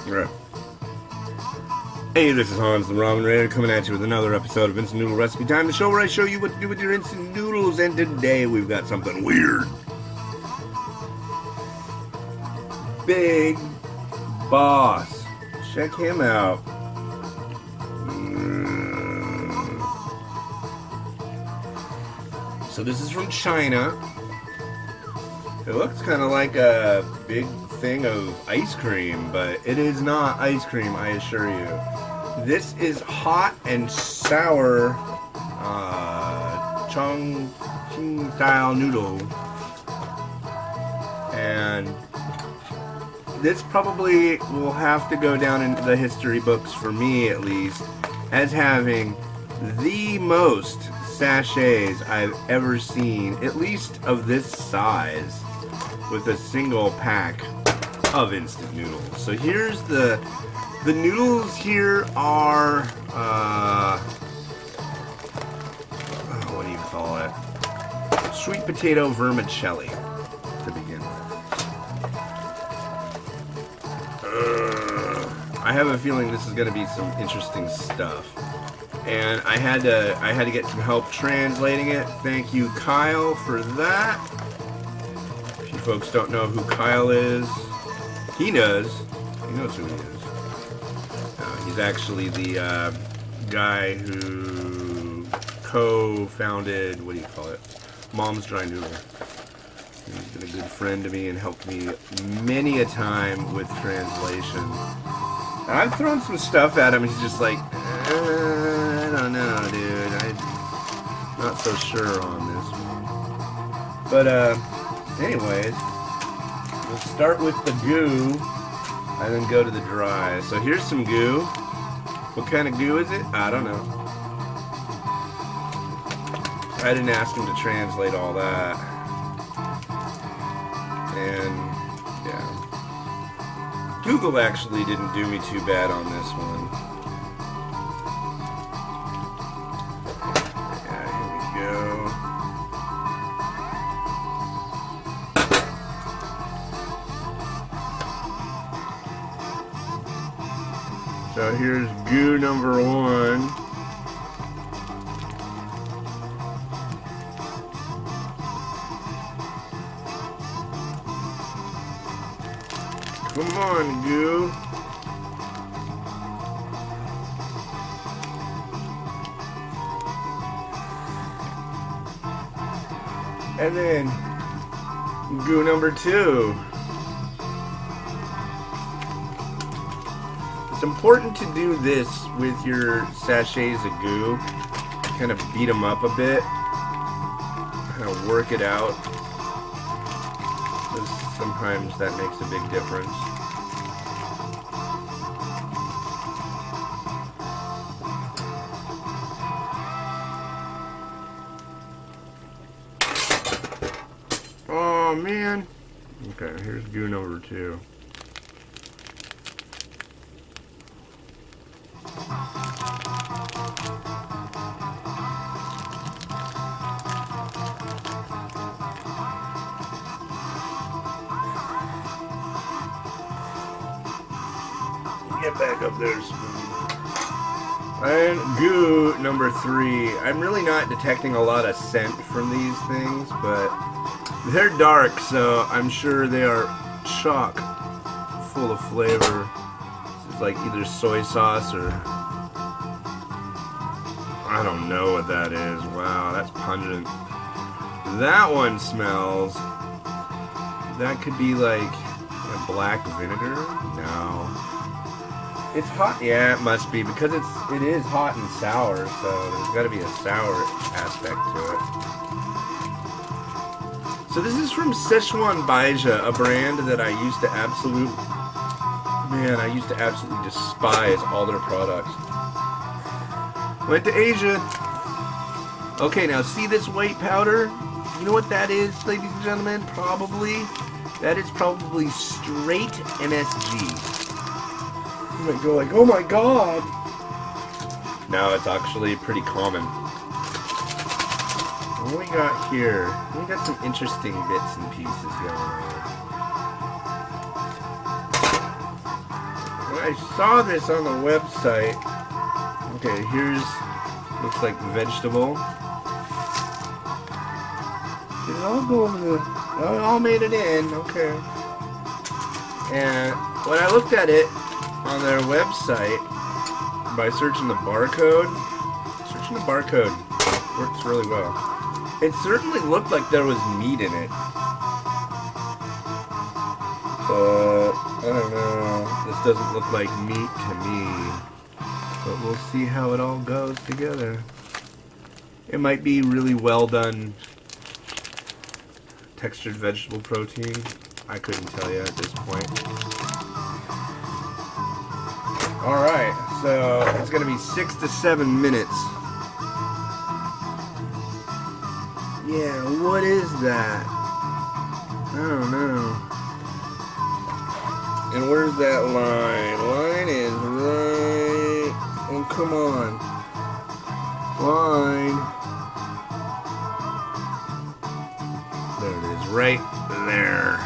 Right. Hey, this is Hans the Ramen Raider coming at you with another episode of Instant Noodle Recipe Time, the show where I show you what to do with your instant noodles, and today we've got something weird. Big Boss. Check him out. So this is from China. It looks kind of like a big thing of ice cream, but it is not ice cream, I assure you. This is hot and sour Chongqing style noodle, and this probably will have to go down into the history books, for me at least, as having the most sachets I've ever seen, at least of this size, with a single pack of instant noodles. So here's the noodles here are, what do you call it? Sweet potato vermicelli, to begin with. I have a feeling this is going to be some interesting stuff. And I had to get some help translating it. Thank you, Kyle, for that. If you folks don't know who Kyle is, he does. He knows who he is. He's actually the guy who co-founded, what do you call it? Mom's Dry Noodle. He's been a good friend to me and helped me many a time with translation. I've thrown some stuff at him. He's just like, I don't know, dude. I'm not so sure on this one. But, anyways, we'll start with the goo and then go to the dry. So here's some goo. What kind of goo is it? I don't know. I didn't ask him to translate all that. And, yeah. Google actually didn't do me too bad on this one. Yeah, here we go. So here's goo number 1. Come on, goo. And then goo number 2. It's important to do this with your sachets of goo. Kind of beat them up a bit. Kind of work it out. Sometimes that makes a big difference. Oh man. Okay, here's goo number 2. Get back up there, spoon. And goo number 3. I'm really not detecting a lot of scent from these things, but they're dark, so I'm sure they are chock full of flavor. This is like either soy sauce or I don't know what that is. Wow, that's pungent. That one smells. That could be like a black vinegar? No. It's hot. Yeah, it must be, because it is hot and sour, so there's got to be a sour aspect to it. So this is from Sichuan Baijia, a brand that I used to absolutely despise all their products. Went to Asia. Okay, now see this white powder? You know what that is, ladies and gentlemen? That is probably straight MSG. You might go like, oh my god! No, it's actually pretty common. What we got here? We got some interesting bits and pieces going on. I saw this on the website. Okay, here's, looks like vegetable. Did it all go over the, oh, it all made it in, okay. And when I looked at it on their website, by searching the barcode works really well. It certainly looked like there was meat in it. But, I don't know, this doesn't look like meat to me. But we'll see how it all goes together. It might be really well done textured vegetable protein. I couldn't tell you at this point. Alright, so it's going to be 6 to 7 minutes. Yeah, what is that? I don't know. And where's that line? Line is right... Oh, come on. Line. There it is, right there.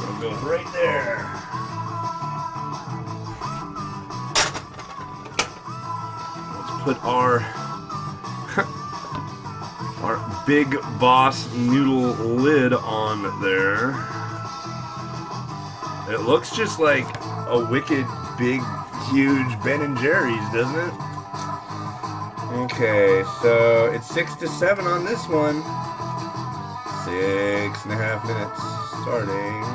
It goes right there. Let's put our Big Boss Noodle lid on there. It looks just like a wicked big huge Ben & Jerry's, doesn't it? Okay, so it's 6 to 7 on this one. 6.5 minutes starting.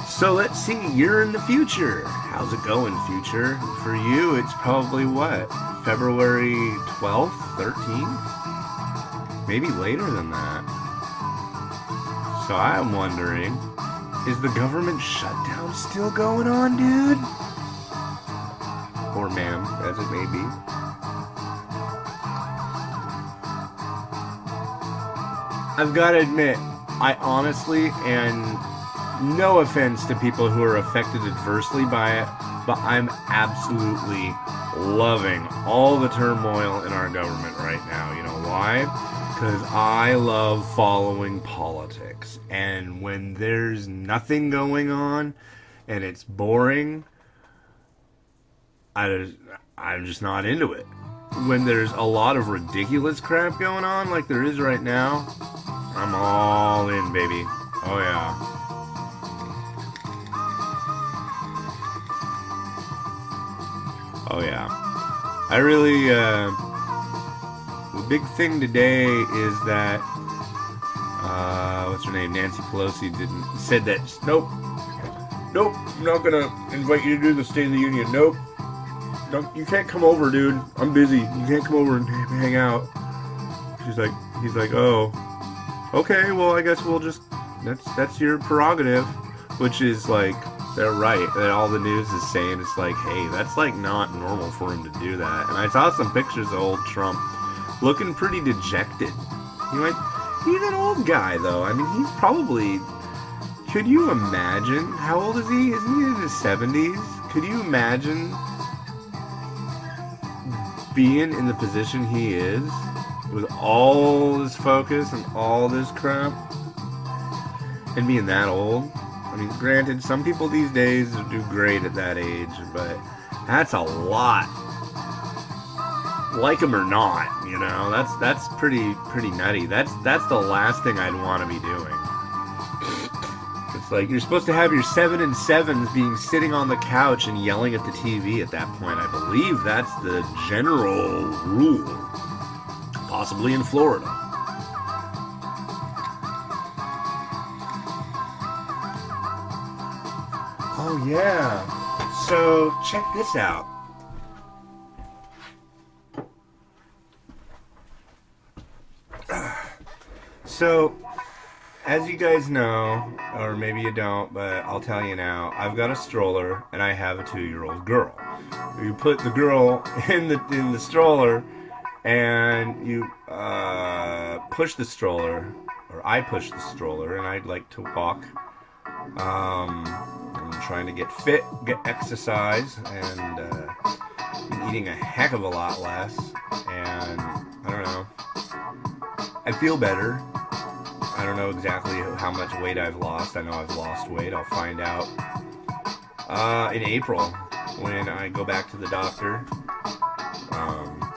So let's see, you're in the future. How's it going, future? For you, it's probably what? February 12th, 13th? Maybe later than that. So I'm wondering, is the government shutdown still going on, dude? Or ma'am, as it may be. I've got to admit, I honestly, and no offense to people who are affected adversely by it, but I'm absolutely loving all the turmoil in our government right now. You know why? Because I love following politics. And when there's nothing going on and it's boring, I'm just not into it. When there's a lot of ridiculous crap going on like there is right now, I'm all in, baby. Oh yeah. Oh yeah. I really, the big thing today is that, what's her name, Nancy Pelosi said that, nope, I'm not gonna invite you to do the State of the Union, nope, you can't come over, dude, I'm busy, you can't come over and hang out. He's like, oh, okay, well, I guess we'll just, that's your prerogative, which is like, they're right, that all the news is saying, it's like, hey, that's like not normal for him to do that. And I saw some pictures of old Trump looking pretty dejected. He's an old guy though. I mean, he's probably, could you imagine, how old is he? Isn't he in his 70s? Could you imagine being in the position he is with all this focus and all this crap and being that old? I mean, granted, some people these days do great at that age, but that's a lot. Like him or not, you know, that's pretty nutty. That's the last thing I'd want to be doing. It's like you're supposed to have your 7 and 7s being sitting on the couch and yelling at the TV at that point. I believe that's the general rule, possibly in Florida. Oh yeah, so check this out. So, as you guys know, or maybe you don't, but I'll tell you now, I've got a stroller and I have a 2-year-old girl. You put the girl in the stroller and you push the stroller, or I push the stroller, and I'd like to walk. I'm trying to get fit, get exercise, and been eating a heck of a lot less. And I don't know. I feel better. I don't know exactly how much weight I've lost. I know I've lost weight. I'll find out in April when I go back to the doctor.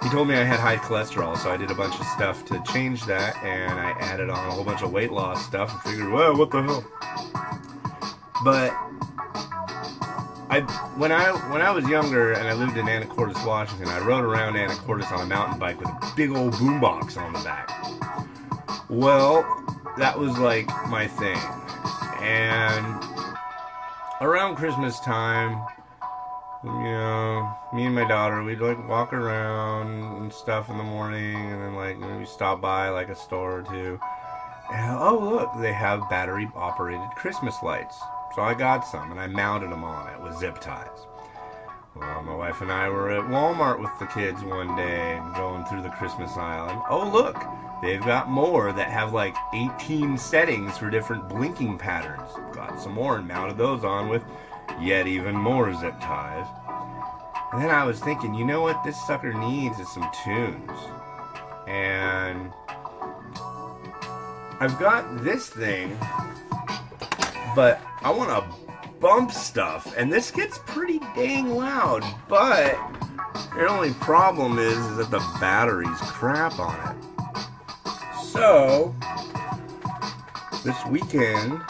He told me I had high cholesterol, so I did a bunch of stuff to change that, and I added on a whole bunch of weight loss stuff and figured, well, what the hell? But when I was younger and I lived in Anacortes, Washington, I rode around Anacortes on a mountain bike with a big old boombox on the back. Well, that was like my thing. And around Christmas time, you know, me and my daughter, we'd like walk around and stuff in the morning, and then like maybe stop by like a store or two. And oh look, they have battery operated Christmas lights. So I got some and I mounted them on it with zip ties. Well, my wife and I were at Walmart with the kids one day going through the Christmas aisle, and oh look, they've got more that have like 18 settings for different blinking patterns. Got some more and mounted those on with yet even more zip ties. And then I was thinking, you know what this sucker needs is some tunes. And I've got this thing, but I want to bump stuff, and this gets pretty dang loud, but the only problem is that the battery's crap on it. So this weekend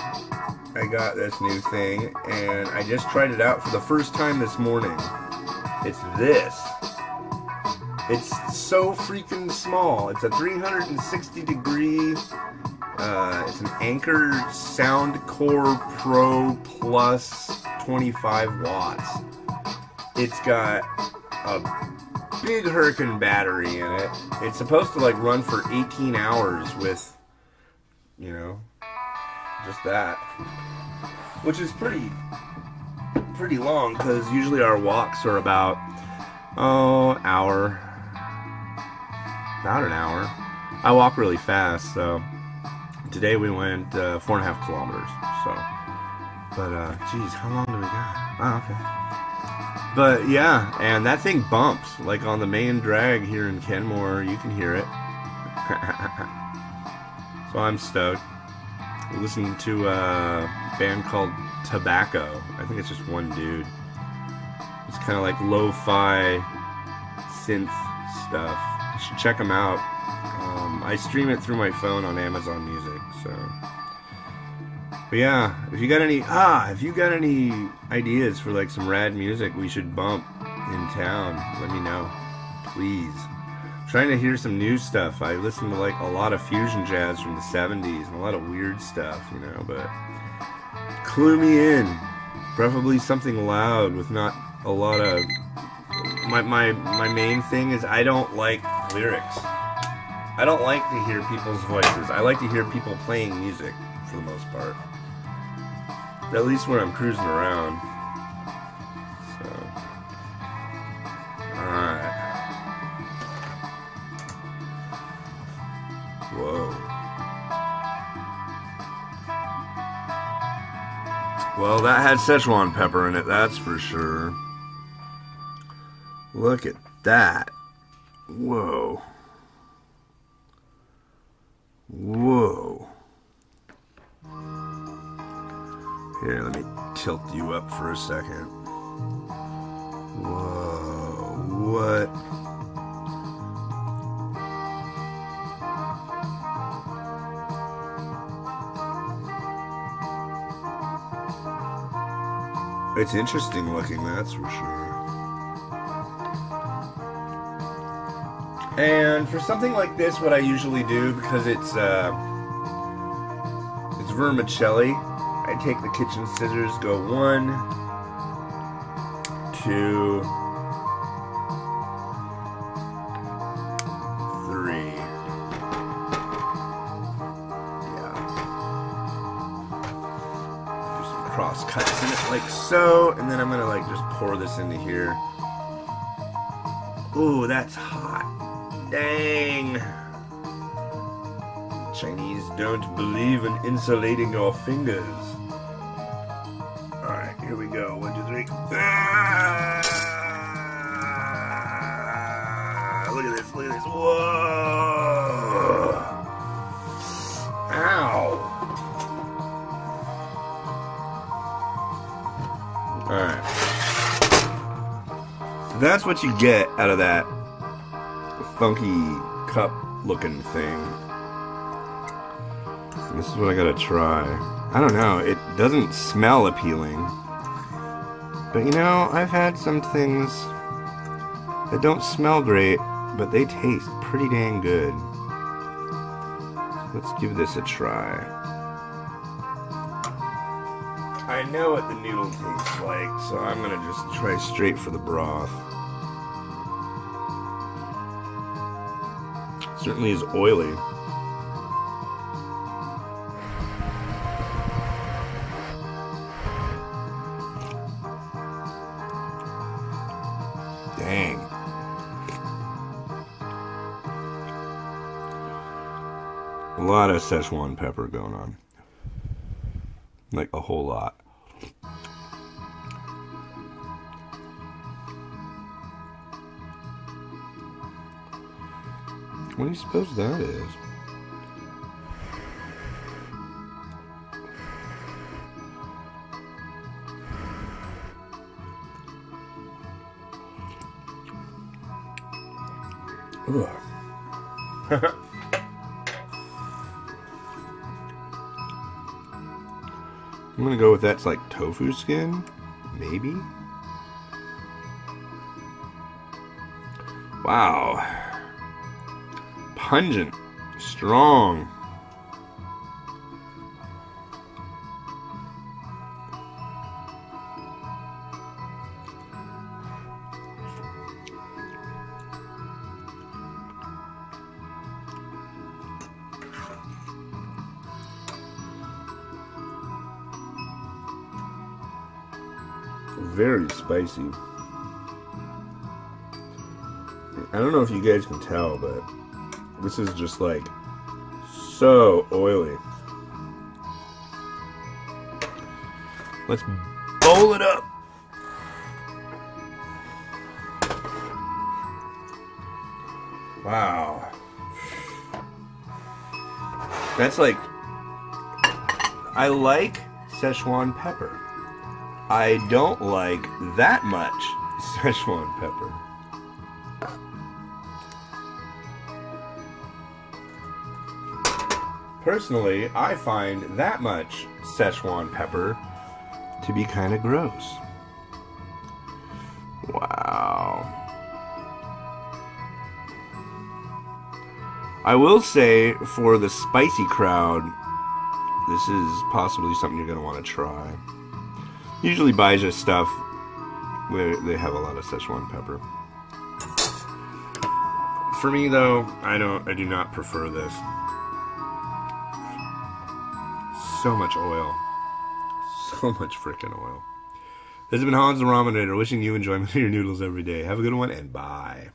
I got this new thing, and I just tried it out for the first time this morning. It's this. It's so freaking small. It's a 360 degree, it's an Anker Soundcore Pro Plus 25 watts. It's got a big Hurricane battery in it. It's supposed to like run for 18 hours with, you know, just that, which is pretty long, because usually our walks are about an hour. I walk really fast, so today we went 4.5 kilometers. So, but geez, how long do we got? Oh, okay. But yeah, and that thing bumps like on the main drag here in Kenmore. You can hear it. So I'm stoked. We're listening to a band called Tobacco. I think it's just one dude. It's kind of like lo-fi synth stuff. You should check them out. I stream it through my phone on Amazon Music. So, but yeah, if you got any ideas for like some rad music we should bump in town, let me know, please. I'm trying to hear some new stuff. I listen to like a lot of fusion jazz from the 70s and a lot of weird stuff, you know, but clue me in. Preferably something loud with not a lot of... My main thing is I don't like lyrics. I don't like to hear people's voices. I like to hear people playing music for the most part. At least when I'm cruising around. So, alright. Whoa. Well, that had Szechuan pepper in it, that's for sure. Look at that. Whoa. Whoa. Here, let me tilt you up for a second. Whoa. What? It's interesting looking, that's for sure. And for something like this, what I usually do, because it's vermicelli, I take the kitchen scissors, go 1, 2, 3. Yeah. Do some cross cuts in it like so, and then I'm gonna like just pour this into here. Ooh, that's hot. Dang. Chinese don't believe in insulating your fingers. Alright, here we go. go. 1, 2, 3. Ah! Look at this. Look at this. Whoa! Ow! Alright. So that's what you get out of that funky cup looking thing. And this is what I gotta try. I don't know, it doesn't smell appealing. But you know, I've had some things that don't smell great, but they taste pretty dang good. Let's give this a try. I know what the noodle tastes like, so I'm gonna just try straight for the broth. It certainly is oily. Dang. A lot of Szechuan pepper going on. Like a whole lot. What do you suppose that is? Ugh. I'm gonna go with that's like tofu skin, maybe? Wow. Pungent, strong. Very spicy. I don't know if you guys can tell, but this is just like so oily. Let's bowl it up. Wow. That's like, I like Szechuan pepper. I don't like that much Szechuan pepper. Personally, I find that much Szechuan pepper to be kind of gross. Wow. I will say, for the spicy crowd, this is possibly something you're going to want to try. Usually Baijia stuff, where they have a lot of Szechuan pepper. For me though, I do not prefer this. So much oil. So much frickin' oil. This has been Hans the Ramenator, wishing you enjoyment of your noodles every day. Have a good one, and bye.